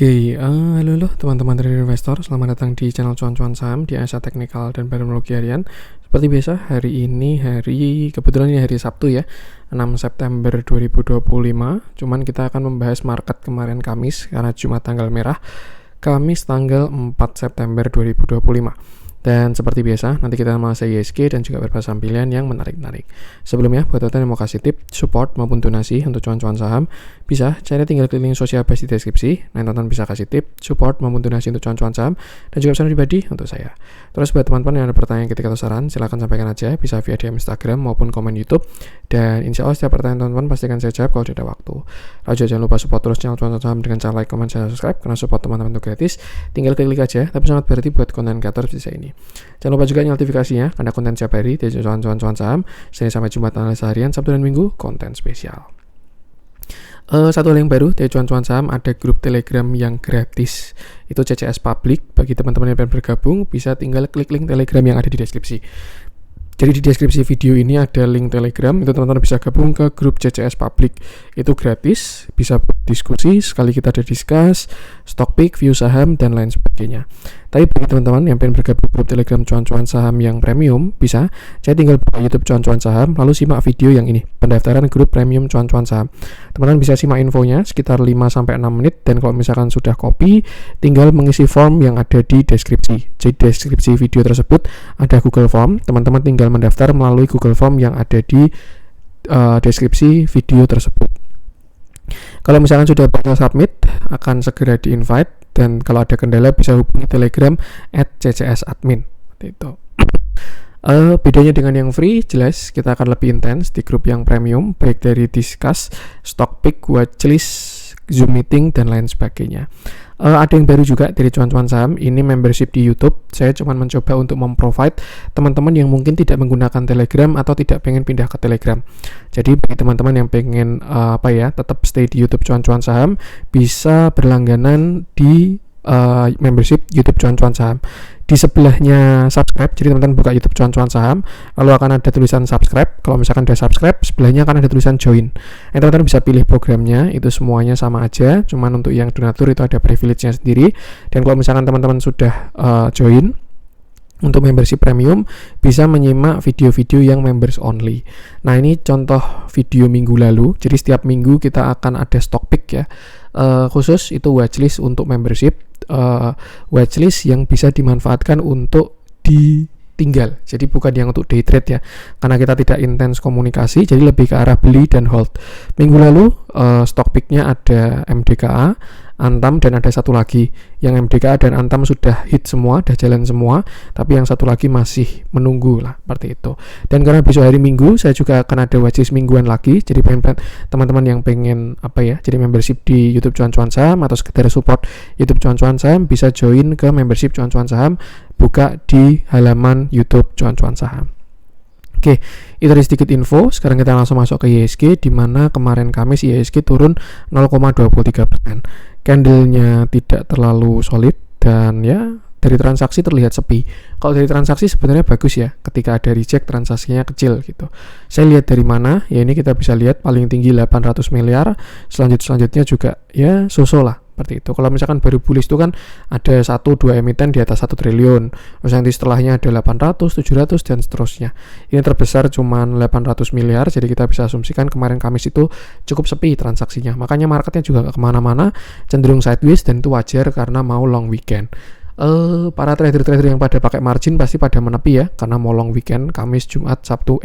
Halo teman-teman trader investor, selamat datang di channel cuan-cuan saham di Analisa Teknikal dan Barometer Harian. Seperti biasa, hari ini kebetulan ini hari Sabtu ya, 6 September 2025. Cuman kita akan membahas market kemarin Kamis, karena Jumat tanggal merah, Kamis tanggal 4 September 2025. Dan seperti biasa, nanti kita bahas ISG dan juga beberapa saham pilihan yang menarik-menarik. Sebelumnya, buat teman-teman yang mau kasih tip, support maupun donasi untuk cuan-cuan saham, bisa caranya tinggal klik link sosial base di deskripsi. Nah, teman-teman bisa kasih tip, support maupun donasi untuk cuan-cuan saham, dan juga pesan pribadi untuk saya. Terus buat teman-teman yang ada pertanyaan ketika atau saran, silahkan sampaikan aja, bisa via DM Instagram maupun komen YouTube. Dan insya Allah setiap pertanyaan teman-teman pastikan saya jawab kalau ada waktu. Lalu jangan lupa support terus channel cuan-cuan saham dengan cara like, comment, dan subscribe, karena support teman-teman itu gratis. Tinggal klik aja, tapi sangat berarti buat konten kreator seperti saya ini. Jangan lupa juga nyalakan notifikasinya, karena konten setiap hari di cuan-cuan saham, Senin sampai Jumat analisa harian, Sabtu dan Minggu, konten spesial. Satu hal yang baru dari cuan-cuan saham, ada grup Telegram yang gratis. Itu CCS Public. Bagi teman-teman yang pengen bergabung, bisa tinggal klik link Telegram yang ada di deskripsi. Jadi di deskripsi video ini ada link Telegram, itu teman-teman bisa gabung ke grup CCS Public. Itu gratis, bisa diskusi, sekali kita ada discuss, stock pick, view saham, dan lain sebagainya. Tapi bagi teman-teman yang pengen bergabung grup Telegram cuan-cuan saham yang premium, bisa, saya tinggal buka YouTube cuan-cuan saham, lalu simak video yang ini, pendaftaran grup premium cuan-cuan saham. Teman-teman bisa simak infonya sekitar 5-6 menit, dan kalau misalkan sudah copy, tinggal mengisi form yang ada di deskripsi. Jadi deskripsi video tersebut ada Google Form, teman-teman tinggal mendaftar melalui Google Form yang ada di deskripsi video tersebut. Kalau misalkan sudah berhasil submit, akan segera di-invite, dan kalau ada kendala bisa hubungi Telegram @ccsadmin. Itu. Bedanya dengan yang free, jelas kita akan lebih intens di grup yang premium, baik dari discuss, stock pick, watchlist, Zoom meeting, dan lain sebagainya. Ada yang baru juga dari cuan-cuan saham, ini membership di YouTube. Saya cuma mencoba untuk memprovide teman-teman yang mungkin tidak menggunakan Telegram atau tidak pengen pindah ke Telegram. Jadi bagi teman-teman yang pengen tetap stay di YouTube cuan-cuan saham, bisa berlangganan di membership YouTube cuan-cuan saham. Di sebelahnya subscribe, jadi teman-teman buka YouTube cuan-cuan saham, lalu akan ada tulisan subscribe. Kalau misalkan udah subscribe, sebelahnya akan ada tulisan join. Teman-teman bisa pilih programnya, itu semuanya sama aja, cuman untuk yang donatur itu ada privilege-nya sendiri. Dan kalau misalkan teman-teman sudah join untuk membership premium, bisa menyimak video-video yang members only. Nah, ini contoh video minggu lalu. Jadi setiap minggu kita akan ada stock pick ya, khusus itu watchlist untuk membership, watchlist yang bisa dimanfaatkan untuk ditinggal. Jadi bukan yang untuk day trade ya, karena kita tidak intens komunikasi, jadi lebih ke arah beli dan hold. Minggu lalu stock picknya ada MDKA, Antam, dan ada satu lagi yang MDKA dan Antam sudah hit semua, udah jalan semua, tapi yang satu lagi masih menunggu lah, seperti itu. Dan karena besok hari Minggu saya juga akan ada watchlist mingguan lagi, jadi teman-teman yang pengen jadi membership di YouTube cuan-cuan saham atau sekedar support YouTube cuan-cuan saham, bisa join ke membership cuan-cuan saham, buka di halaman YouTube cuan-cuan saham. Oke, itu dari sedikit info. Sekarang kita langsung masuk ke ISG, di mana kemarin Kamis ISG turun 0,23%. Candle-nya tidak terlalu solid, dan ya dari transaksi terlihat sepi. Kalau dari transaksi sebenarnya bagus ya, ketika ada reject transaksinya kecil gitu. Saya lihat dari mana, ya ini kita bisa lihat paling tinggi 800 miliar, selanjutnya juga ya so-so lah, seperti itu. Kalau misalkan baru bullish itu kan ada 1-2 emiten di atas 1 triliun, terus nanti setelahnya ada 800, 700, dan seterusnya. Ini terbesar cuman 800 miliar, jadi kita bisa asumsikan kemarin Kamis itu cukup sepi transaksinya. Makanya marketnya juga gak kemana-mana, cenderung sideways, dan itu wajar karena mau long weekend. Para trader-trader yang pada pakai margin pasti pada menepi ya, karena mau long weekend, Kamis, Jumat, Sabtu,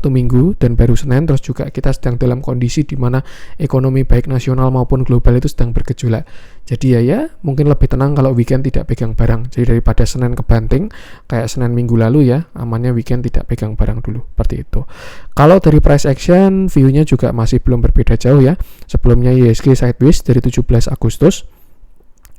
Minggu, dan baru Senin. Terus juga kita sedang dalam kondisi di mana ekonomi baik nasional maupun global itu sedang bergejolak. Jadi ya mungkin lebih tenang kalau weekend tidak pegang barang. Jadi daripada Senin kebanting kayak Senin Minggu lalu ya, amannya weekend tidak pegang barang dulu, seperti itu. Kalau dari price action, view-nya juga masih belum berbeda jauh ya. Sebelumnya ISG sideways dari 17 Agustus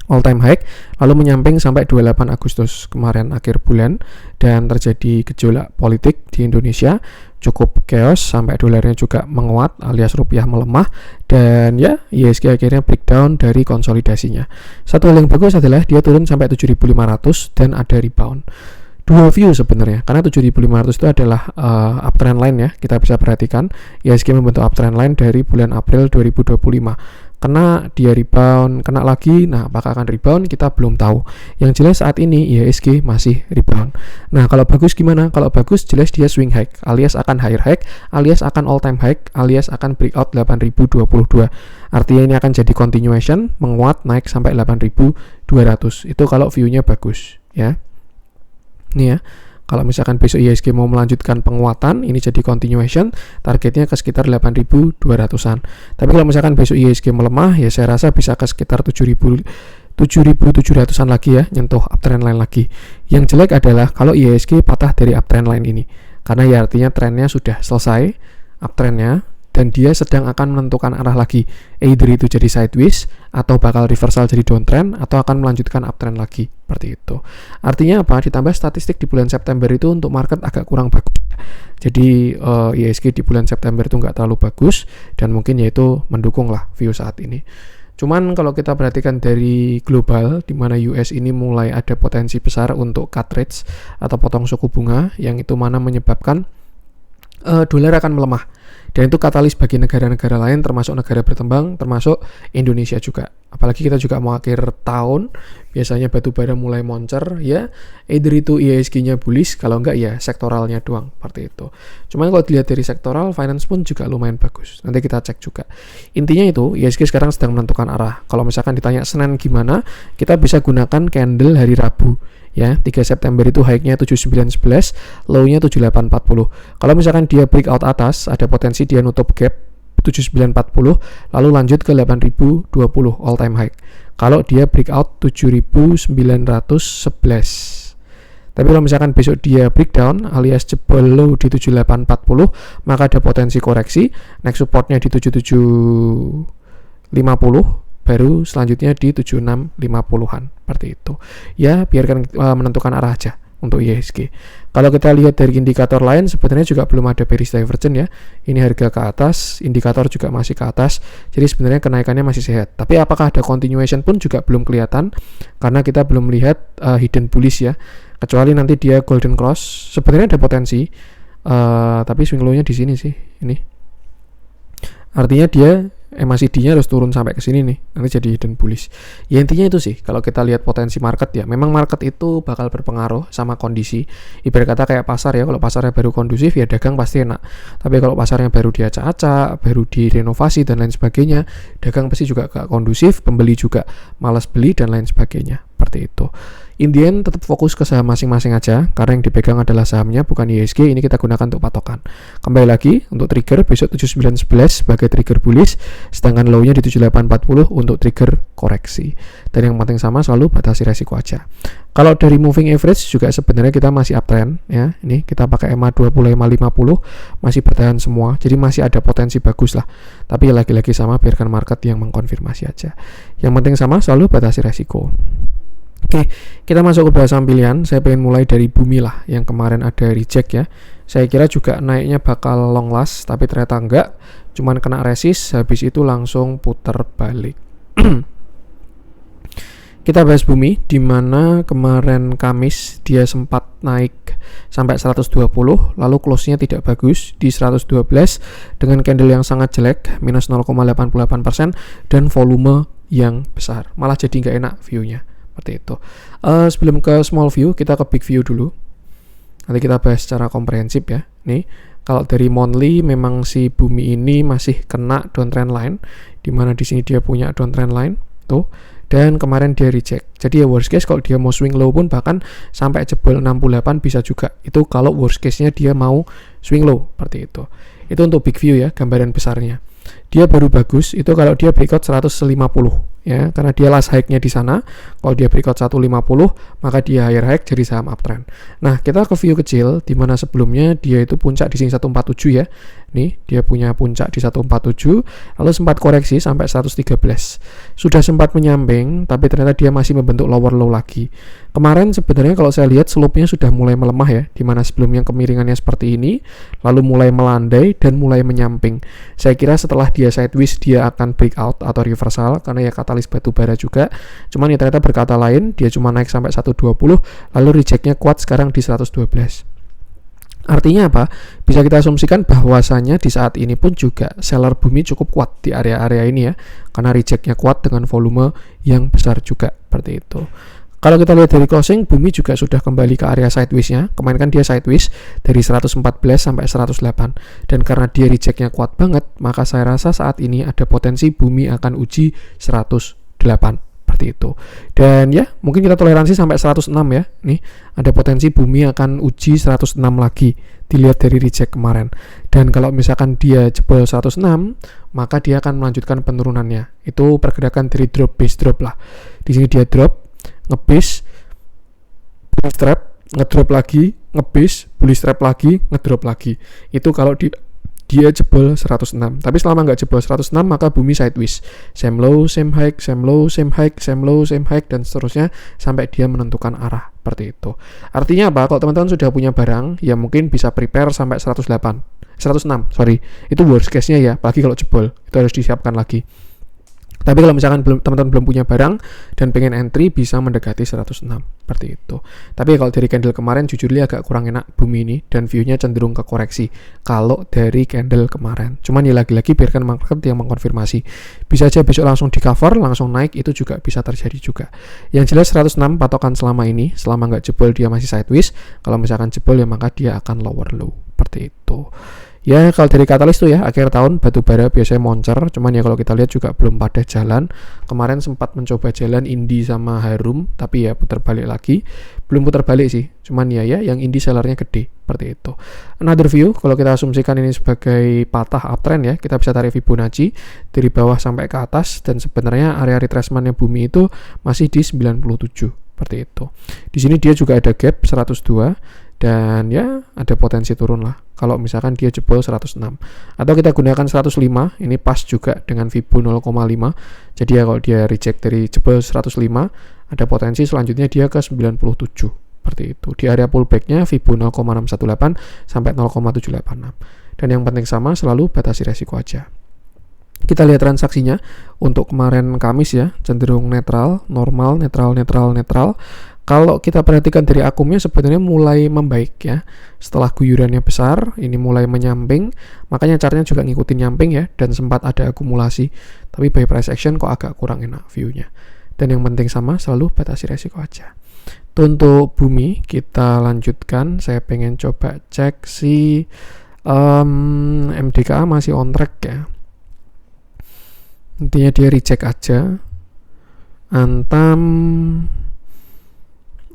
all time high, lalu menyamping sampai 28 Agustus kemarin akhir bulan, dan terjadi gejolak politik di Indonesia, cukup chaos sampai dolarnya juga menguat alias rupiah melemah, dan ya ISG akhirnya breakdown dari konsolidasinya. Satu hal yang bagus adalah dia turun sampai 7.500 dan ada rebound. Dua view sebenarnya, karena 7.500 itu adalah uptrend line ya, kita bisa perhatikan ISG membentuk uptrend line dari bulan April 2025. kena, dia rebound, kena lagi. Nah, apakah akan rebound kita belum tahu. Yang jelas saat ini IHSG masih rebound. Nah, kalau bagus gimana? Kalau bagus jelas dia swing high, alias akan higher high, alias akan all time high, alias akan breakout 8022. Artinya ini akan jadi continuation, menguat naik sampai 8200. Itu kalau view-nya bagus, ya. Nih ya. Kalau misalkan besok IHSG mau melanjutkan penguatan, ini jadi continuation, targetnya ke sekitar 8.200-an. Tapi kalau misalkan besok IHSG melemah, ya saya rasa bisa ke sekitar 7.700-an lagi ya, nyentuh uptrend line lagi. Yang jelek adalah kalau IHSG patah dari uptrend line ini. Karena ya artinya trennya sudah selesai, uptrendnya, dan dia sedang akan menentukan arah lagi. Either itu jadi sideways, atau bakal reversal jadi downtrend, atau akan melanjutkan uptrend lagi. Seperti itu. Artinya apa? Ditambah statistik di bulan September itu untuk market agak kurang bagus. Jadi IHSG di bulan September itu nggak terlalu bagus, dan mungkin yaitu mendukung lah view saat ini. Cuman kalau kita perhatikan dari global, di mana US ini mulai ada potensi besar untuk cut rates atau potong suku bunga, yang itu mana menyebabkan dolar akan melemah. Dan itu katalis bagi negara-negara lain, termasuk negara berkembang, termasuk Indonesia juga. Apalagi kita juga mau akhir tahun, biasanya batu bara mulai moncer, ya. Either itu IHSG-nya bullish, kalau enggak ya sektoralnya doang, seperti itu. Cuman kalau dilihat dari sektoral, finance pun juga lumayan bagus. Nanti kita cek juga. Intinya itu, IHSG sekarang sedang menentukan arah. Kalau misalkan ditanya Senin gimana, kita bisa gunakan candle hari Rabu. Ya, 3 September itu high-nya 7911, low-nya 7840. Kalau misalkan dia breakout atas, ada potensi dia nutup gap 7940, lalu lanjut ke 8020 all time high. Kalau dia breakout 7911. Tapi kalau misalkan besok dia breakdown alias jebol low di 7840, maka ada potensi koreksi. Next supportnya di 7750. Baru selanjutnya di 7650-an, seperti itu. Ya, biarkan menentukan arah aja untuk IHSG. Kalau kita lihat dari indikator lain, sebenarnya juga belum ada bearish divergence ya. Ini harga ke atas, indikator juga masih ke atas. Jadi sebenarnya kenaikannya masih sehat. Tapi apakah ada continuation pun juga belum kelihatan, karena kita belum melihat hidden bullish ya. Kecuali nanti dia golden cross, sebenarnya ada potensi. Tapi swing low-nya di sini sih, ini. Artinya dia MACD-nya harus turun sampai ke sini nih, nanti jadi hidden bullish. Ya intinya itu sih, kalau kita lihat potensi market ya, memang market itu bakal berpengaruh sama kondisi. Ibarat kata kayak pasar ya, kalau pasarnya baru kondusif ya dagang pasti enak. Tapi kalau pasarnya baru diacak-acak, baru direnovasi dan lain sebagainya, dagang pasti juga gak kondusif, pembeli juga malas beli dan lain sebagainya. Seperti itu. In the end, tetap fokus ke saham masing-masing aja, karena yang dipegang adalah sahamnya, bukan IHSG. Ini kita gunakan untuk patokan. Kembali lagi, untuk trigger besok 7911 sebagai trigger bullish, sedangkan low-nya di 7840 untuk trigger koreksi. Dan yang penting sama, selalu batasi resiko aja. Kalau dari moving average juga sebenarnya kita masih uptrend ya. Ini kita pakai EMA 20, EMA 50 masih bertahan semua. Jadi masih ada potensi bagus lah. Tapi lagi-lagi sama, biarkan market yang mengkonfirmasi aja. Yang penting sama, selalu batasi resiko. Oke, kita masuk ke saham pilihan. Saya pengen mulai dari Bumi lah, yang kemarin ada reject ya. Saya kira juga naiknya bakal long last, tapi ternyata enggak. Cuman kena resist, habis itu langsung putar balik. Kita bahas Bumi, di mana kemarin Kamis dia sempat naik sampai 120, lalu close-nya tidak bagus di 112 dengan candle yang sangat jelek, minus 0,88% dan volume yang besar. Malah jadi nggak enak view-nya. Seperti itu. Sebelum ke small view, kita ke big view dulu. Nanti kita bahas secara komprehensif ya. Nih, kalau dari monthly memang si Bumi ini masih kena downtrend line, di mana di sini dia punya downtrend line tuh. Dan kemarin dia reject. Jadi ya worst case kalau dia mau swing low pun bahkan sampai jebol 68 bisa juga. Itu kalau worst case-nya dia mau swing low seperti itu. Itu untuk big view ya, gambaran besarnya. Dia baru bagus itu kalau dia breakout 150 ya, karena dia last high-nya di sana. Kalau dia breakout 150 maka dia higher high jadi saham uptrend. Nah, kita ke view kecil di mana sebelumnya dia itu puncak di sini 147 ya. Nih, dia punya puncak di 147 lalu sempat koreksi sampai 113. Sudah sempat menyamping tapi ternyata dia masih membentuk lower low lagi. Kemarin sebenarnya kalau saya lihat slope-nya sudah mulai melemah ya, di mana sebelumnya kemiringannya seperti ini, lalu mulai melandai dan mulai menyamping. Saya kira setelah dia sideways dia akan breakout atau reversal karena ya katalis batu bara juga. Cuman ya ternyata berkata lain, dia cuma naik sampai 120 lalu rejectnya kuat sekarang di 112. Artinya apa? Bisa kita asumsikan bahwasanya di saat ini pun juga seller bumi cukup kuat di area-area ini ya, karena rejectnya kuat dengan volume yang besar juga, seperti itu. Kalau kita lihat dari closing, bumi juga sudah kembali ke area sideways-nya. Kemarin kan dia sideways dari 114 sampai 108. Dan karena dia rejectnya kuat banget, maka saya rasa saat ini ada potensi bumi akan uji 108. Seperti itu. Dan ya, mungkin kita toleransi sampai 106 ya. Nih, ada potensi bumi akan uji 106 lagi dilihat dari reject kemarin. Dan kalau misalkan dia jebol 106, maka dia akan melanjutkan penurunannya. Itu pergerakan dari drop base drop lah. Di sini dia drop, nge-base, bullish trap, ngedrop lagi, nge-base, bullish trap lagi, ngedrop lagi. Itu kalau dia jebol 106. Tapi selama nggak jebol 106, maka bumi sideways. Same low, same high, same low, same high, same low, same high, dan seterusnya sampai dia menentukan arah. Seperti itu. Artinya apa? Kalau teman-teman sudah punya barang, ya mungkin bisa prepare sampai 106, sorry. Itu worst case-nya ya, apalagi kalau jebol. Itu harus disiapkan lagi. Tapi kalau misalkan teman-teman belum punya barang dan pengen entry, bisa mendekati 106 seperti itu. Tapi kalau dari candle kemarin jujur agak kurang enak bumi ini, dan view-nya cenderung ke koreksi kalau dari candle kemarin. Cuman ya lagi-lagi biarkan market yang mengkonfirmasi. Bisa aja besok langsung di cover, langsung naik, itu juga bisa terjadi juga. Yang jelas 106 patokan selama ini, selama nggak jebol dia masih sideways. Kalau misalkan jebol ya maka dia akan lower low seperti itu. Ya kalau dari katalis tuh ya, akhir tahun batubara biasanya moncer, cuman ya kalau kita lihat juga belum pada jalan. Kemarin sempat mencoba jalan Indi sama Harum, tapi ya putar balik lagi. Belum putar balik sih, cuman ya yang Indi sellernya gede, seperti itu. Another view, kalau kita asumsikan ini sebagai patah uptrend ya, kita bisa tarik Fibonacci dari bawah sampai ke atas, dan sebenarnya area retracement-nya bumi itu masih di 97, seperti itu. Di sini dia juga ada gap 102. Dan ya ada potensi turun lah kalau misalkan dia jebol 106, atau kita gunakan 105. Ini pas juga dengan Fibo 0,5. Jadi ya kalau dia reject dari jebol 105, ada potensi selanjutnya dia ke 97 seperti itu. Di area pullbacknya Fibo 0,618 sampai 0,786. Dan yang penting sama, selalu batasi resiko aja. Kita lihat transaksinya untuk kemarin Kamis ya, cenderung netral, normal, netral. Kalau kita perhatikan dari akumnya sebenarnya mulai membaik ya. Setelah guyurannya besar, ini mulai menyamping. Makanya chartnya juga ngikutin nyamping ya, dan sempat ada akumulasi. Tapi buy price action kok agak kurang enak view-nya. Dan yang penting sama, selalu batasi resiko aja. Untuk bumi, kita lanjutkan. Saya pengen coba cek si MDKA masih on track ya. Intinya dia reject aja.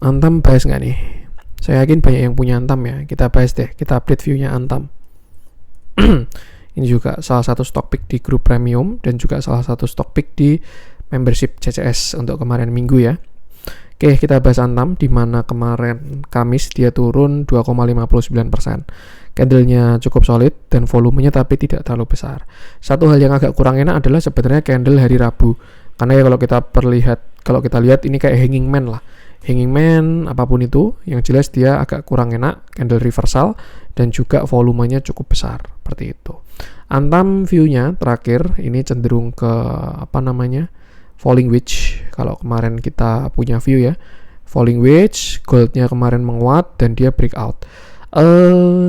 Antam bahas nggak nih? Saya yakin banyak yang punya Antam ya. Kita bahas deh, kita update view-nya Antam. Ini juga salah satu stock pick di grup premium, dan juga salah satu stock pick di membership CCS untuk kemarin minggu ya. Oke, kita bahas Antam, di mana kemarin Kamis dia turun 2,59%. Candlenya cukup solid dan volumenya tapi tidak terlalu besar. Satu hal yang agak kurang enak adalah sebenarnya candle hari Rabu. Karena ya kalau kita lihat ini kayak hanging man lah. Hanging man apapun itu, yang jelas dia agak kurang enak, candle reversal, dan juga volumenya cukup besar seperti itu. Antam view-nya terakhir ini cenderung ke falling wedge. Kalau kemarin kita punya view ya, falling wedge, goldnya kemarin menguat dan dia breakout.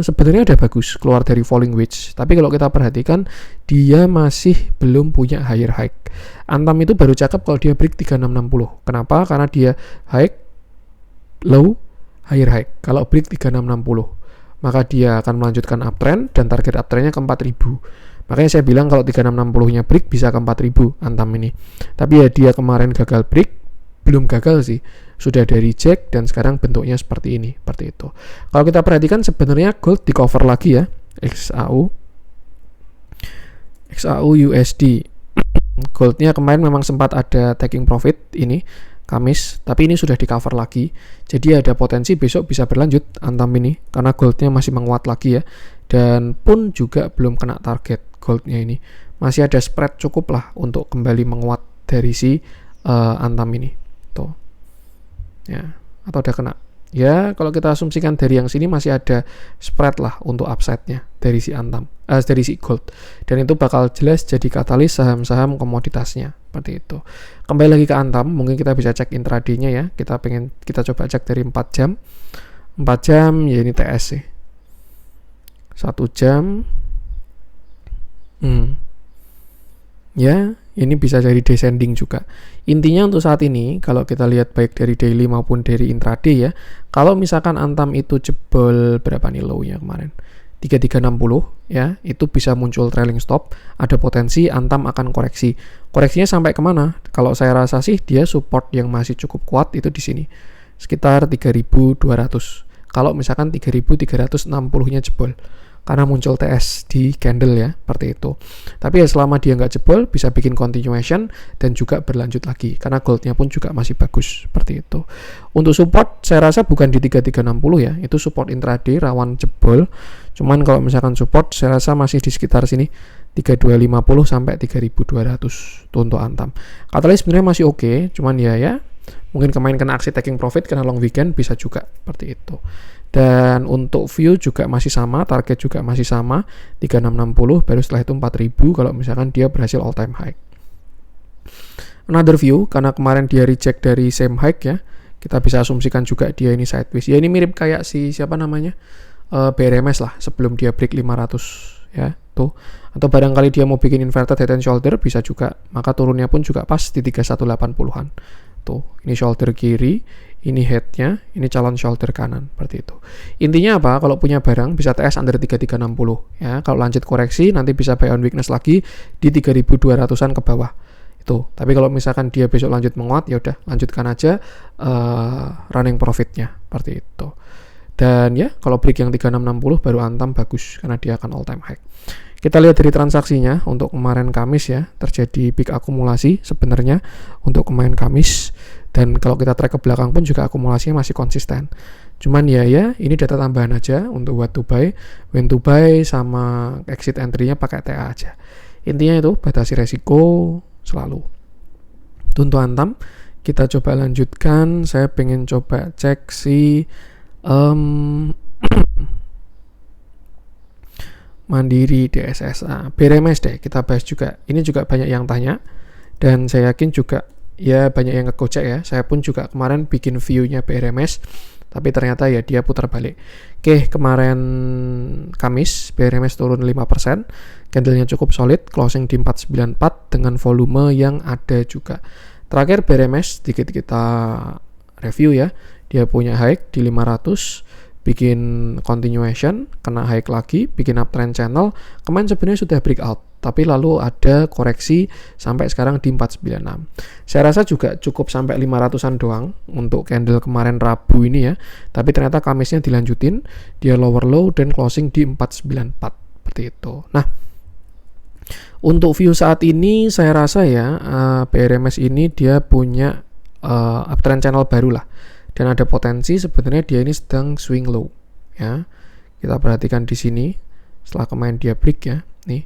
Sebenarnya udah bagus keluar dari falling wedge, tapi kalau kita perhatikan dia masih belum punya higher high. Antam itu baru cakep kalau dia break 3660. Kenapa? Karena dia high, low, higher high. Kalau break 3660, maka dia akan melanjutkan uptrend dan target uptrendnya ke 4000. Makanya saya bilang kalau 3660-nya break bisa ke 4000 Antam ini. Tapi ya dia kemarin gagal break, belum gagal sih, sudah ada reject dan sekarang bentuknya seperti ini, seperti itu. Kalau kita perhatikan sebenarnya gold di cover lagi ya, XAU USD. Goldnya kemarin memang sempat ada taking profit ini Kamis, tapi ini sudah di cover lagi. Jadi ada potensi besok bisa berlanjut Antam ini karena goldnya masih menguat lagi ya, dan pun juga belum kena target goldnya ini. Masih ada spread cukup lah untuk kembali menguat dari si Antam ini. Tuh. Ya, atau udah kena. Ya, kalau kita asumsikan dari yang sini masih ada spread lah untuk upside-nya dari si Antam, dari si gold. Dan itu bakal jelas jadi katalis saham-saham komoditasnya, seperti itu. Kembali lagi ke Antam, mungkin kita bisa cek intraday-nya ya. Kita coba cek dari 4 jam. 4 jam ya ini TS sih. 1 jam. Ya, ini bisa jadi descending juga. Intinya untuk saat ini, kalau kita lihat baik dari daily maupun dari intraday ya, kalau misalkan Antam itu jebol berapa nih low-nya kemarin? 3360 ya, itu bisa muncul trailing stop, ada potensi Antam akan koreksi. Koreksinya sampai kemana? Kalau saya rasa sih dia support yang masih cukup kuat itu di sini, sekitar 3200. Kalau misalkan 3360-nya jebol, karena muncul TS di candle ya, seperti itu. Tapi ya selama dia nggak jebol, bisa bikin continuation dan juga berlanjut lagi, karena goldnya pun juga masih bagus, seperti itu. Untuk support, saya rasa bukan di 3360 ya, itu support intraday, rawan jebol. Cuman kalau misalkan support, saya rasa masih di sekitar sini, 3250 sampai 3200 tuh untuk Antam. Katalis sebenarnya masih oke, cuman ya mungkin kena aksi taking profit karena long weekend, bisa juga seperti itu. Dan untuk view juga masih sama, target juga masih sama 3660, baru setelah itu 4000 kalau misalkan dia berhasil all time high. Another view, karena kemarin dia reject dari same high ya, kita bisa asumsikan juga dia ini sideways. Ya ini mirip kayak si siapa namanya, BRMS lah, sebelum dia break 500 ya tuh. Atau barangkali dia mau bikin inverted head and shoulder, bisa juga, maka turunnya pun juga pas di 3180-an tuh. Ini shoulder kiri, ini headnya, ini calon shoulder kanan, seperti itu. Intinya apa? Kalau punya barang bisa TS under 3360 ya. Kalau lanjut koreksi nanti bisa buy on weakness lagi di 3200-an ke bawah. Itu. Tapi kalau misalkan dia besok lanjut menguat, ya udah lanjutkan aja running profitnya, seperti itu. Dan ya, kalau break yang 3660 baru Antam bagus karena dia akan all time high. Kita lihat dari transaksinya untuk kemarin Kamis ya, terjadi big akumulasi sebenarnya untuk kemarin Kamis. Dan kalau kita track ke belakang pun juga akumulasinya masih konsisten. Cuman ya ini data tambahan aja untuk what to buy, when to buy, sama exit entry-nya pakai TA aja. Intinya itu batasi resiko selalu. Untuk Antam, kita coba lanjutkan. Saya pengen coba cek si Mandiri, DSSA, BRMS deh, kita bahas juga. Ini juga banyak yang tanya dan saya yakin juga ya banyak yang ngegocek ya. Saya pun juga kemarin bikin view-nya BRMS, tapi ternyata ya dia putar balik. Oke, kemarin Kamis BRMS turun 5%, candlenya cukup solid, closing di 494 dengan volume yang ada juga. Terakhir BRMS sedikit kita review ya, dia punya high di 500, bikin continuation, kena high lagi, bikin uptrend channel. Kemarin sebenarnya sudah breakout, tapi lalu ada koreksi sampai sekarang di 496. Saya rasa juga cukup sampai 500-an doang untuk candle kemarin Rabu ini ya. Tapi ternyata Kamisnya dilanjutin, dia lower low dan closing di 494 seperti itu. Nah, untuk view saat ini saya rasa ya BRMS ini dia punya uptrend channel baru lah. Dan ada potensi sebenarnya dia ini sedang swing low ya. Kita perhatikan di sini setelah kemarin dia break ya. Nih.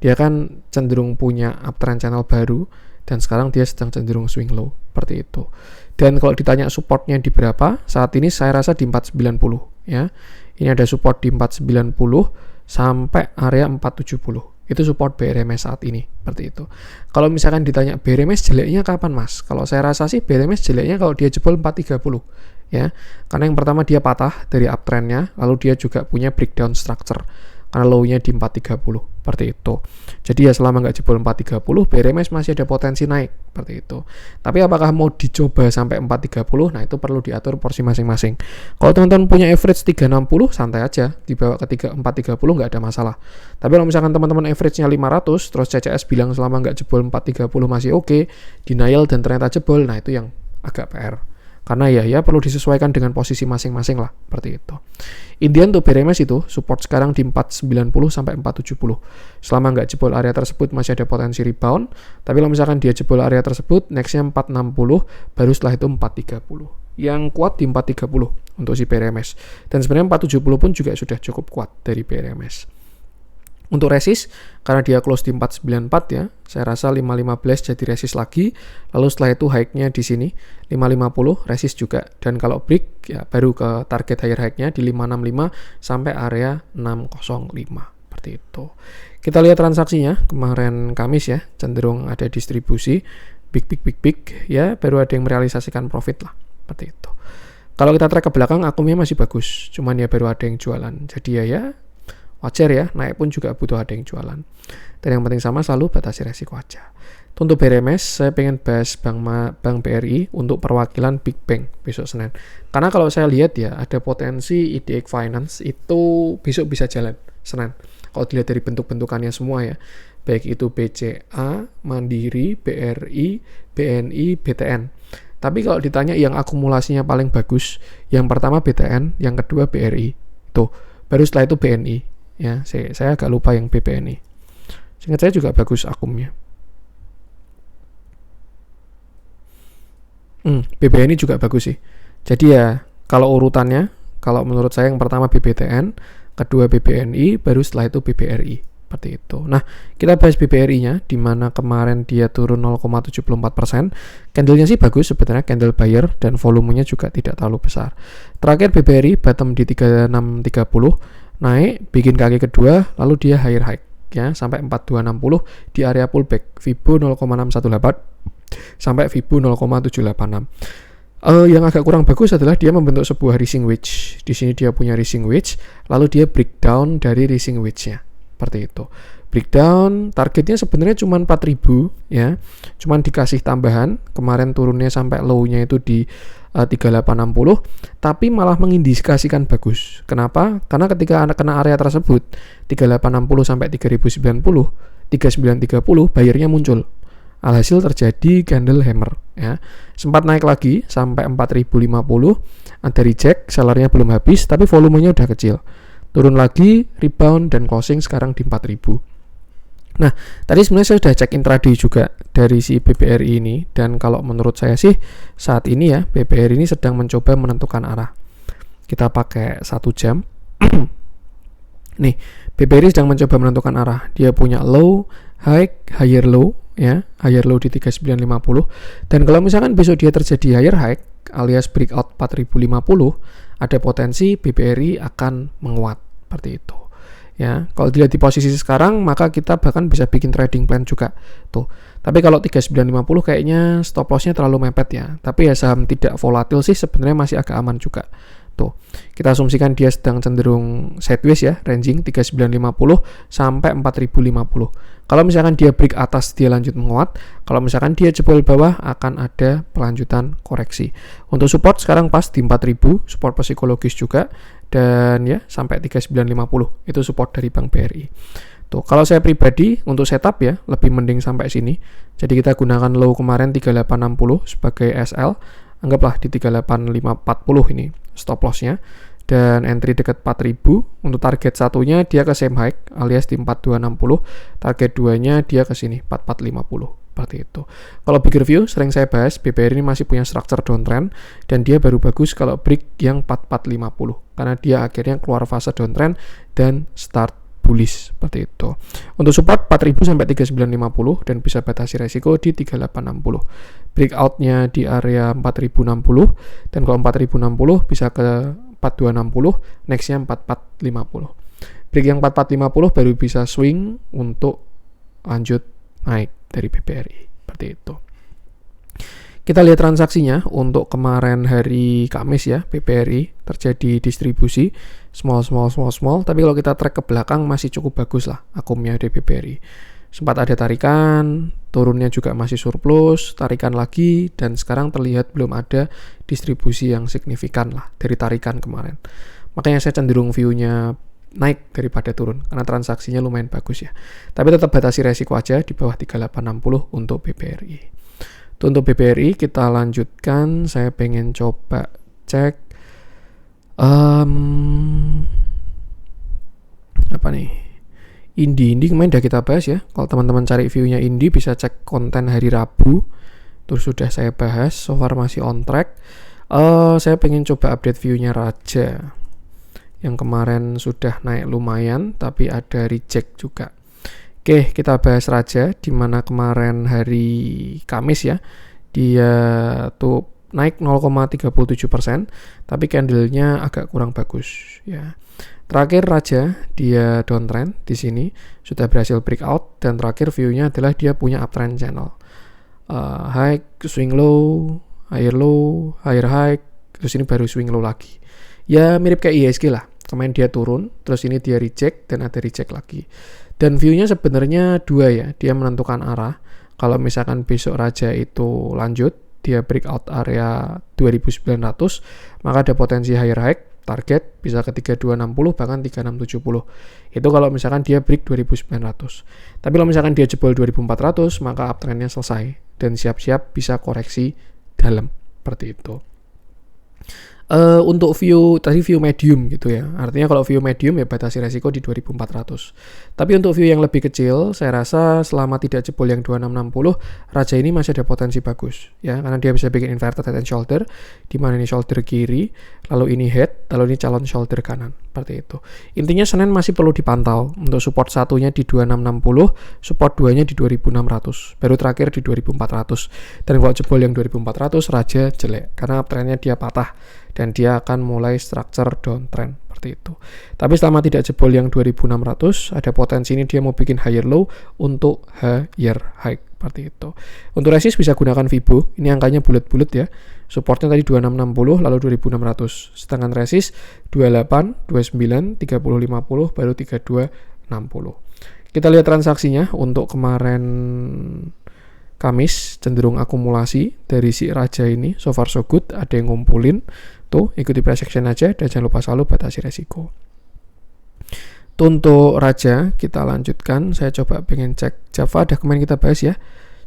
Dia kan cenderung punya uptrend channel baru dan sekarang dia sedang cenderung swing low seperti itu. Dan kalau ditanya supportnya di berapa? Saat ini saya rasa di 490 ya. Ini ada support di 490 sampai area 470. Itu support BRMS saat ini, seperti itu. Kalau misalkan ditanya BRMS jeleknya kapan mas? Kalau saya rasa sih BRMS jeleknya kalau dia jebol 430 ya. Karena yang pertama dia patah dari uptrendnya, lalu dia juga punya breakdown structure karena low-nya di 430 seperti itu. Jadi ya selama nggak jebol 430, BRMS masih ada potensi naik seperti itu. Tapi apakah mau dicoba sampai 430? Nah itu perlu diatur porsi masing-masing. Kalau teman-teman punya average 360, santai aja dibawa ke 430 nggak ada masalah. Tapi kalau misalkan teman-teman average-nya 500, terus CCS bilang selama nggak jebol 430 masih oke, denial dan ternyata jebol, nah itu yang agak PR. Karena ya perlu disesuaikan dengan posisi masing-masing lah, seperti itu. Intinya untuk BRMS itu support sekarang di 490 sampai 470. Selama nggak jebol area tersebut masih ada potensi rebound, tapi kalau misalkan dia jebol area tersebut, nextnya 460, baru setelah itu 430. Yang kuat di 430 untuk si BRMS. Dan sebenarnya 470 pun juga sudah cukup kuat dari BRMS. Untuk resist, karena dia close di 494 ya, saya rasa 515 jadi resist lagi, lalu setelah itu high-nya di sini 550 resist juga, dan kalau break ya baru ke target higher high-nya di 565 sampai area 605 seperti itu. Kita lihat transaksinya kemarin Kamis ya, cenderung ada distribusi big ya, baru ada yang merealisasikan profit lah seperti itu. Kalau kita track ke belakang akumnya masih bagus, cuman ya baru ada yang jualan, jadi ya wajar ya, naik pun juga butuh ada yang jualan. Dan yang penting sama, selalu batasi resiko aja. Untuk BRMS, saya pengen bahas Bank BRI untuk perwakilan Big Bank besok Senin. Karena kalau saya lihat ya, ada potensi IDX Finance itu besok bisa jalan Senin. Kalau dilihat dari bentuk-bentukannya semua ya, baik itu BCA, Mandiri, BRI, BNI, BTN. Tapi kalau ditanya yang akumulasinya paling bagus, yang pertama BTN, yang kedua BRI. Tuh, baru setelah itu BNI. Ya, saya agak lupa yang BBNI. Seingat saya juga bagus akumnya. BBNI juga bagus sih. Jadi ya, kalau urutannya, kalau menurut saya yang pertama BBTN, kedua BBNI, baru setelah itu BBRI. Seperti itu. Nah, kita bahas BBRI-nya, di mana kemarin dia turun 0,74%. Candle-nya sih bagus sebenarnya, candle buyer, dan volumenya juga tidak terlalu besar. Terakhir BBRI bottom di 3630, naik, bikin kaki kedua, lalu dia higher high ya, sampai 4260 di area pullback, Fibo 0,618 sampai Fibo 0,786. Yang agak kurang bagus adalah dia membentuk sebuah rising wedge. Di sini dia punya rising wedge, lalu dia breakdown dari rising wedge-nya. Seperti itu. Breakdown targetnya sebenarnya cuma 4.000 ya. Cuman dikasih tambahan, kemarin turunnya sampai low-nya itu di 3860, tapi malah mengindikasikan bagus. Kenapa? Karena ketika kena area tersebut 3860 sampai 3090, 3930 bayarnya muncul. Alhasil terjadi candle hammer ya. Sempat naik lagi sampai 4050, ada reject, sellernya belum habis tapi volumenya udah kecil. Turun lagi, rebound dan closing sekarang di 4000. Nah, tadi sebenarnya saya sudah cek intraday juga dari si BBRI ini, dan kalau menurut saya sih saat ini ya BBRI ini sedang mencoba menentukan arah. Kita pakai 1 jam. Nih, BBRI sedang mencoba menentukan arah. Dia punya low, high, higher low ya, higher low di 3950, dan kalau misalkan besok dia terjadi higher high alias breakout 4050, ada potensi BBRI akan menguat seperti itu. Ya, kalau dilihat di posisi sekarang, maka kita bahkan bisa bikin trading plan juga tuh. Tapi kalau 3950 kayaknya stop loss-nya terlalu mepet ya. Tapi ya saham tidak volatil sih sebenarnya masih agak aman juga. Tuh, kita asumsikan dia sedang cenderung sideways ya, ranging 3950 sampai 4050. Kalau misalkan dia break atas, dia lanjut menguat. Kalau misalkan dia jebol bawah, akan ada pelanjutan koreksi. Untuk support sekarang pas di 4000, support psikologis juga, dan ya sampai 3950 itu support dari Bank BRI. Tuh, kalau saya pribadi untuk setup ya lebih mending sampai sini. Jadi kita gunakan low kemarin 3860 sebagai SL. Anggaplah di 38540 ini stop loss-nya, dan entry dekat 4000. Untuk target satunya dia ke same high alias di 4260, target 2-nya dia ke sini 4450. Seperti itu. Kalau bigger view sering saya bahas, BBRI ini masih punya structure downtrend, dan dia baru bagus kalau break yang 4450 karena dia akhirnya keluar fase downtrend dan start bullish seperti itu. Untuk support 4000 sampai 3950 dan bisa batasi resiko di 3860. Breakout-nya di area 4060, dan kalau 4060 bisa ke 4260, next-nya 4450. Break yang 4450 baru bisa swing untuk lanjut naik dari BBRI seperti itu. Kita lihat transaksinya untuk kemarin hari Kamis ya, BBRI terjadi distribusi small, tapi kalau kita track ke belakang masih cukup bagus lah akumnya di BBRI. Sempat ada tarikan, turunnya juga masih surplus, tarikan lagi, dan sekarang terlihat belum ada distribusi yang signifikan lah dari tarikan kemarin. Makanya saya cenderung view-nya naik daripada turun karena transaksinya lumayan bagus ya. Tapi tetap batasi resiko aja di bawah 3860 untuk BBRI. Untuk BBRI kita lanjutkan. Saya pengen coba cek apa nih, Indi kemarin udah kita bahas ya. Kalau teman-teman cari view-nya Indi bisa cek konten hari Rabu, terus sudah saya bahas. So far masih on track. Saya pengen coba update view-nya Raja yang kemarin sudah naik lumayan tapi ada reject juga. Oke, kita bahas Raja, di mana kemarin hari Kamis ya, dia tuh naik 0,37%, tapi candle-nya agak kurang bagus ya. Terakhir Raja dia downtrend di sini, sudah berhasil breakout, dan terakhir view-nya adalah dia punya uptrend channel. High, swing low, higher high, terus ini baru swing low lagi. Ya mirip kayak IHSG lah, Kemarin dia turun, terus ini dia reject, dan ada reject lagi. Dan view-nya sebenarnya dua ya, dia menentukan arah. Kalau misalkan besok Raja itu lanjut, dia breakout area 2900, maka ada potensi higher high, target bisa ke 3260 bahkan 3670. Itu kalau misalkan dia break 2900. Tapi kalau misalkan dia jebol 2400, maka uptrendnya selesai dan siap-siap bisa koreksi dalam, seperti itu. Untuk view medium gitu ya. Artinya kalau view medium ya batasi resiko di 2400. Tapi untuk view yang lebih kecil, saya rasa selama tidak jebol yang 2660, Raja ini masih ada potensi bagus ya, karena dia bisa bikin inverted head and shoulder, di mana ini shoulder kiri, lalu ini head, lalu ini calon shoulder kanan, seperti itu. Intinya Senin masih perlu dipantau. Untuk support satunya di 2660, support 2-nya di 2600, baru terakhir di 2400. Dan kalau jebol yang 2400, Raja jelek karena uptrendnya dia patah dan dia akan mulai structure downtrend, seperti itu. Tapi selama tidak jebol yang 2600, ada potensi ini dia mau bikin higher low untuk higher high, seperti itu. Untuk resist bisa gunakan Fibo, ini angkanya bulat-bulat ya. Supportnya tadi 2660 lalu 2600. Sedangkan resist 28, 29, 3050 baru 3260. Kita lihat transaksinya untuk kemarin Kamis cenderung akumulasi dari si Raja ini, so far so good, ada yang ngumpulin. Tuh, ikuti price action aja dan jangan lupa selalu batasi resiko. Tuh untuk Raja, kita lanjutkan. Saya coba pengen cek Java, ada kemarin kita bahas ya.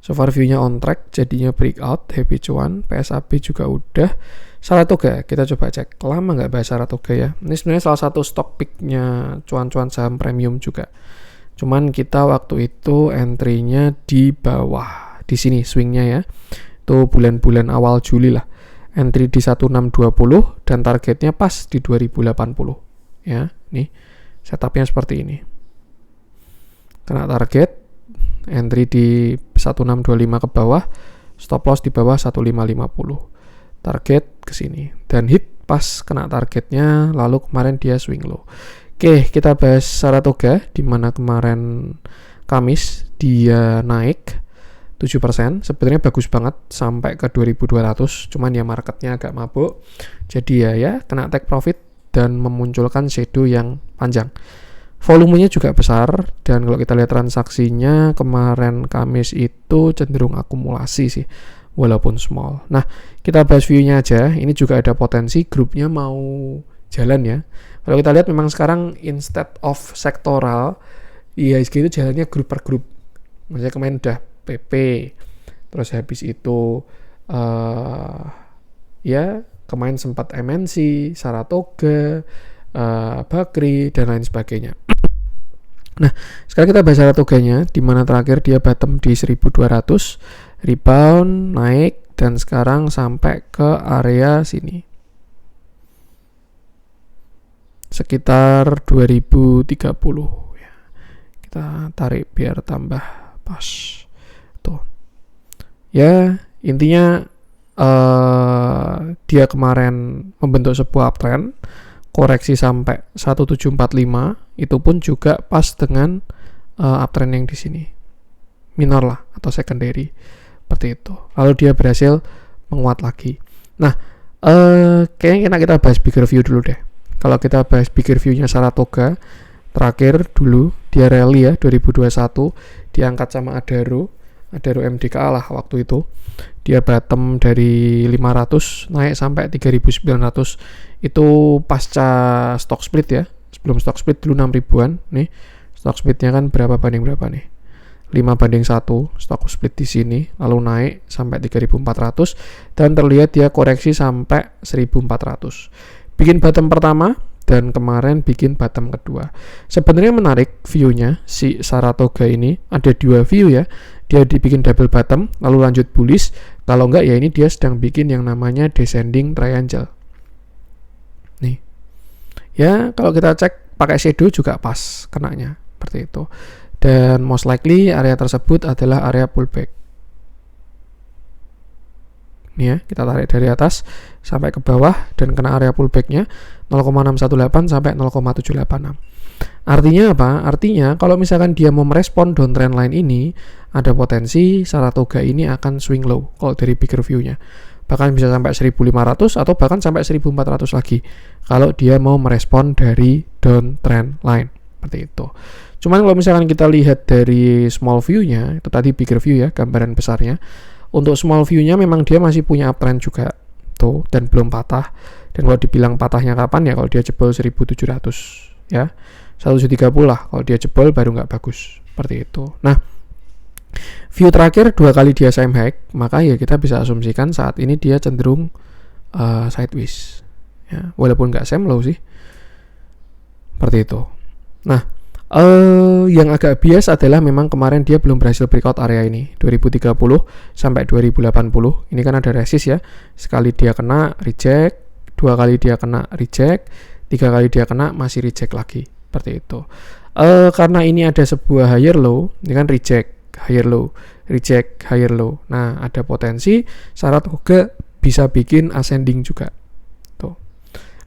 So far view-nya on track, jadinya breakout, happy cuan, PSAB juga udah. Saratoga, kita coba cek. Lama nggak bahas Saratoga ya. Ini sebenarnya salah satu stock pick-nya cuan-cuan saham premium juga. Cuman kita waktu itu entry-nya di bawah. Di sini swing-nya ya. Itu bulan-bulan awal Juli lah. Entry di 1620 dan targetnya pas di 2080. Ya, nih setupnya seperti ini. Kena target, entry di 1625 ke bawah, stop loss di bawah 1550. Target ke sini dan hit pas kena targetnya, lalu kemarin dia swing low. Oke, kita bahas Saratoga di mana kemarin Kamis dia naik 7%, sebenarnya bagus banget sampai ke 2200, cuman ya marketnya agak mabuk. Jadi ya kena take profit dan memunculkan shadow yang panjang. Volumenya juga besar dan kalau kita lihat transaksinya kemarin Kamis itu cenderung akumulasi sih, walaupun small. Nah, kita bahas view-nya aja. Ini juga ada potensi grupnya mau jalan ya. Kalau kita lihat memang sekarang instead of sektoral, IHSG itu jalannya grup per grup. Maksudnya kemarin udah PP, terus habis itu ya kemarin sempat MNC, Saratoga, Bakri dan lain sebagainya. Nah, sekarang kita bahas Saratoganya, di mana terakhir dia bottom di 1200, rebound, naik, dan sekarang sampai ke area sini. Sekitar 2030 ya. Kita tarik biar tambah pas. Tuh. Ya, intinya dia kemarin membentuk sebuah uptrend, koreksi sampai 1745, itu pun juga pas dengan uptrend yang di sini. Minor lah atau secondary. Seperti itu. Lalu dia berhasil menguat lagi. Nah, kayaknya kita bahas bigger view dulu deh. Kalau kita bahas bigger view-nya Saratoga, terakhir dulu dia rally ya 2021, diangkat sama Adaro MDKA lah waktu itu. Dia bottom dari 500 naik sampai 3.900. Itu pasca stock split ya. Sebelum stock split dulu 6.000-an. Nih, stock splitnya kan berapa banding berapa nih? 5:1 stock split di sini, lalu naik sampai 3.400 dan terlihat dia koreksi sampai 1.400. Bikin bottom pertama dan kemarin bikin bottom kedua. Sebenarnya menarik view-nya si Saratoga ini, ada dua view ya. Dia dibikin double bottom lalu lanjut bullish. Kalau enggak ya ini dia sedang bikin yang namanya descending triangle. Nih. Ya, kalau kita cek pakai shadow juga pas kenanya seperti itu. Dan most likely area tersebut adalah area pullback. Nih ya, kita tarik dari atas sampai ke bawah dan kena area pullbacknya 0,618 sampai 0,786. Artinya apa? Artinya kalau misalkan dia mau merespon downtrend line ini, ada potensi Saratoga ini akan swing low kalau dari bigger view-nya. bahkan bisa sampai 1500 atau bahkan sampai 1400 lagi kalau dia mau merespon dari downtrend line seperti itu. Cuman kalau misalkan kita lihat dari small view-nya, itu tadi bigger view ya, gambaran besarnya. Untuk small view-nya memang dia masih punya uptrend juga tuh dan belum patah. Dan kalau dibilang patahnya kapan ya kalau dia jebol 1700 ya. 1730 lah kalau dia jebol baru nggak bagus seperti itu. Nah, view terakhir 2 kali dia same high, maka ya kita bisa asumsikan saat ini dia cenderung sideways ya, walaupun nggak same low sih seperti itu. Nah, yang agak bias adalah memang kemarin dia belum berhasil breakout area ini 2030 sampai 2080. Ini kan ada resist ya, sekali dia kena reject, 2 kali dia kena reject, 3 kali dia kena masih reject lagi seperti itu. Karena ini ada sebuah higher low, ini kan reject higher low, reject higher low. Nah, ada potensi Saratoga bisa bikin ascending juga tuh.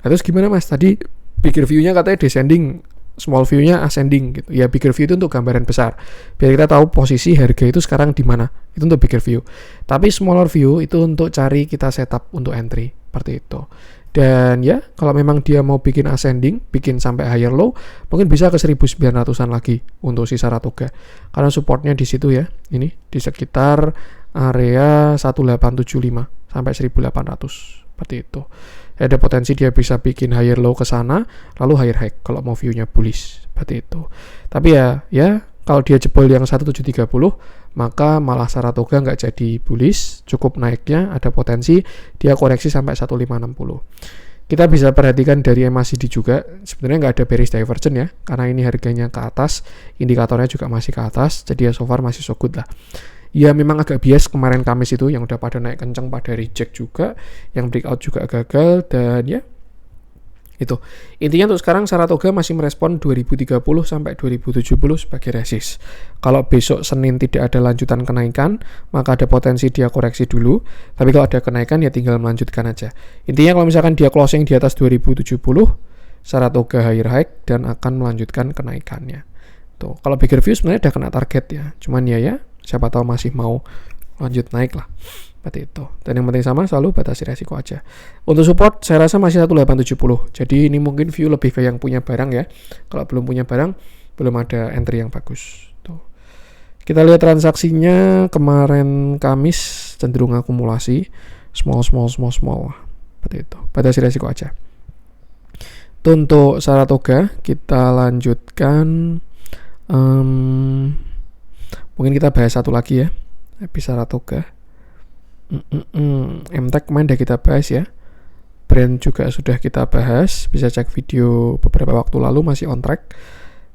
Terus gimana Mas? Tadi bigger view-nya katanya descending, small view-nya ascending gitu. Ya, bigger view itu untuk gambaran besar. Biar kita tahu posisi harga itu sekarang di mana. Itu untuk bigger view. Tapi smaller view itu untuk cari kita setup untuk entry seperti itu. Dan ya, kalau memang dia mau bikin ascending, bikin sampai higher low, mungkin bisa ke 1900-an lagi untuk si Saratoga. Karena supportnya di situ ya. Ini di sekitar area 1875 sampai 1800 seperti itu. Ada potensi dia bisa bikin higher low ke sana, lalu higher high kalau mau view-nya bullish seperti itu. Tapi ya kalau dia jebol yang 1730, maka malah Saratoga nggak jadi bullish, cukup naiknya ada potensi dia koreksi sampai 1560. Kita bisa perhatikan dari MACD juga, sebenarnya nggak ada bearish divergence ya, karena ini harganya ke atas, indikatornya juga masih ke atas, jadi ya so far masih so good lah. Ya memang agak bias kemarin Kamis itu yang udah pada naik kencang pada reject juga, yang breakout juga gagal, dan ya itu intinya untuk sekarang Saratoga masih merespon 2030 sampai 2070 sebagai resist. Kalau besok Senin tidak ada lanjutan kenaikan, maka ada potensi dia koreksi dulu, tapi kalau ada kenaikan ya tinggal melanjutkan aja. Intinya kalau misalkan dia closing di atas 2070, Saratoga higher high dan akan melanjutkan kenaikannya. Tuh, kalau bigger view sebenarnya udah kena target ya, cuman ya siapa tahu masih mau lanjut naik lah seperti itu. Dan yang penting sama, selalu batasi resiko aja. Untuk support saya rasa masih 1870. Jadi ini mungkin view lebih ke yang punya barang ya. Kalau belum punya barang, belum ada entry yang bagus. Tuh. Kita lihat transaksinya kemarin Kamis cenderung akumulasi small. Seperti itu. Batasi resiko aja. Itu untuk Saratoga, kita lanjutkan mungkin kita bahas satu lagi ya. Saratoga. MTech kemarin udah kita bahas ya. Brand juga sudah kita bahas, bisa cek video beberapa waktu lalu, masih on track.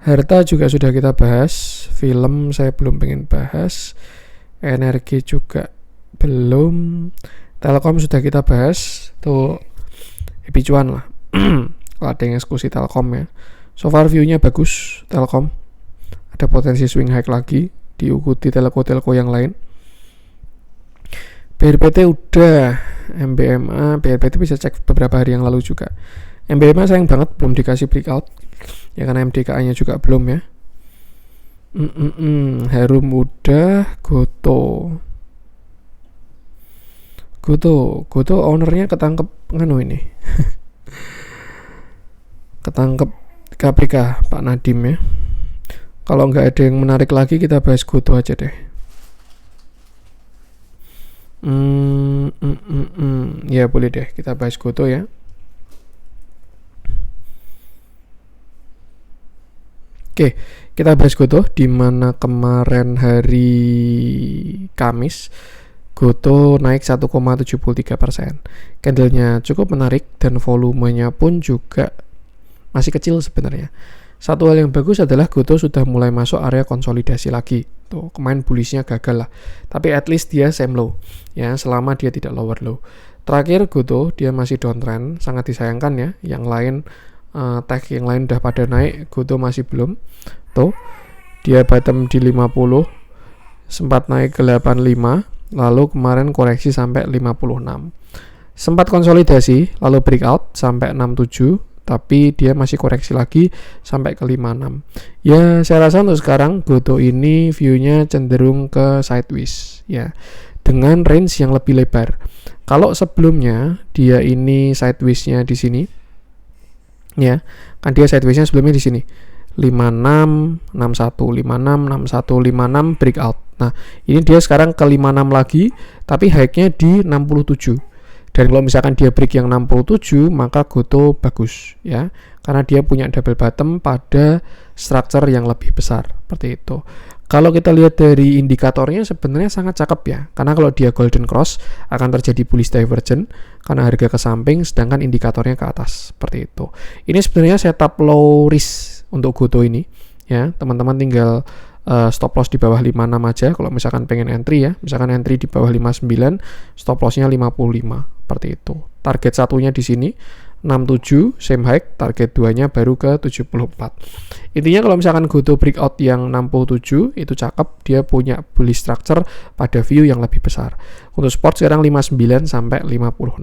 Harta juga sudah kita bahas. Film saya belum pengen bahas. Energi juga belum. Telkom sudah kita bahas. Tuh Happy Cuan lah. Kalau ada yang eksekusi Telkom ya. So far view-nya bagus Telkom. Ada potensi swing high lagi, diikuti telco yang lain. BRPT udah, MBMA, BRPT bisa cek beberapa hari yang lalu juga. MBMA sayang banget belum dikasih breakout, ya karena MDKA-nya juga belum ya. Harum udah, Goto ownernya ketangkep nganu ini. Ketangkep KPK Pak Nadiem ya. Kalau nggak ada yang menarik lagi, kita bahas Goto aja deh. Ya boleh deh, kita bahas Goto ya. Oke, kita bahas Goto, di mana kemarin hari Kamis Goto naik 1,73%. Candlenya cukup menarik dan volumenya pun juga masih kecil sebenarnya. Satu hal yang bagus adalah Goto sudah mulai masuk area konsolidasi lagi. Tuh, kemarin bullishnya gagal lah. Tapi at least dia same low. Ya, selama dia tidak lower low. Terakhir Goto dia masih downtrend, sangat disayangkan ya. Yang lain tag yang lain udah pada naik, Goto masih belum. Tuh, dia bottom di 50, sempat naik ke 85, lalu kemarin koreksi sampai 56. Sempat konsolidasi, lalu breakout sampai 67. Tapi dia masih koreksi lagi sampai ke 56. Ya, saya rasa untuk sekarang Goto ini view-nya cenderung ke sideways ya. dengan range yang lebih lebar. Kalau sebelumnya dia ini sideways-nya di sini, ya kan dia sideways-nya sebelumnya di sini 56, 61, 56, 61, 56 breakout. Nah, ini dia sekarang ke 56 lagi, tapi high-nya di 67. Dan kalau misalkan dia break yang 67, maka Gotoh bagus ya, karena dia punya double bottom pada structure yang lebih besar seperti itu. Kalau kita lihat dari indikatornya sebenarnya sangat cakep ya, karena kalau dia golden cross akan terjadi bullish divergence karena harga ke samping sedangkan indikatornya ke atas seperti itu. Ini sebenarnya setup low risk untuk Gotoh ini ya, teman-teman tinggal stop loss di bawah 56 aja kalau misalkan pengen entry ya. Misalkan entry di bawah 59, stop lossnya 55 seperti itu. Target satunya di sini 67 same high, target 2-nya baru ke 74. Intinya kalau misalkan Gotoh breakout yang 67 itu cakep, dia punya bullish structure pada view yang lebih besar. Untuk support sekarang 59 sampai 56.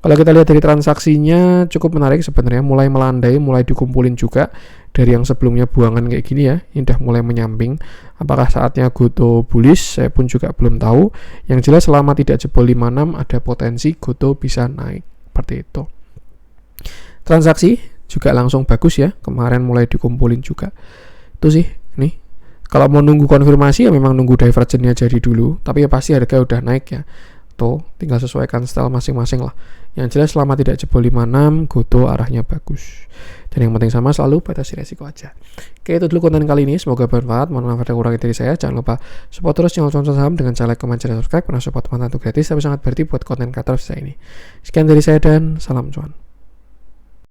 Kalau kita lihat dari transaksinya cukup menarik sebenarnya, mulai melandai, mulai dikumpulin juga dari yang sebelumnya buangan kayak gini ya, ini udah mulai menyamping. Apakah saatnya Gotoh bullish? Saya pun juga belum tahu. Yang jelas selama tidak jebol 56 ada potensi Gotoh bisa naik seperti itu. Transaksi juga langsung bagus ya, kemarin mulai dikumpulin juga. Itu sih, nih. Kalau mau nunggu konfirmasi ya memang nunggu divergence-nya jadi dulu, tapi ya pasti harga udah naik ya. Tuh, tinggal sesuaikan style masing-masing lah. Yang jelas selama tidak jebol 56, Gotoh arahnya bagus. Dan yang penting sama selalu batasi resiko aja. Oke, itu dulu konten kali ini. Semoga bermanfaat. Mohon maaf ada kurangnya dari saya. Jangan lupa support terus channel Cuan Cuan Saham dengan cara like, comment, share, subscribe. Karena support teman-teman itu gratis, tapi sangat berarti buat konten kreator saya ini. Sekian dari saya dan salam cuan.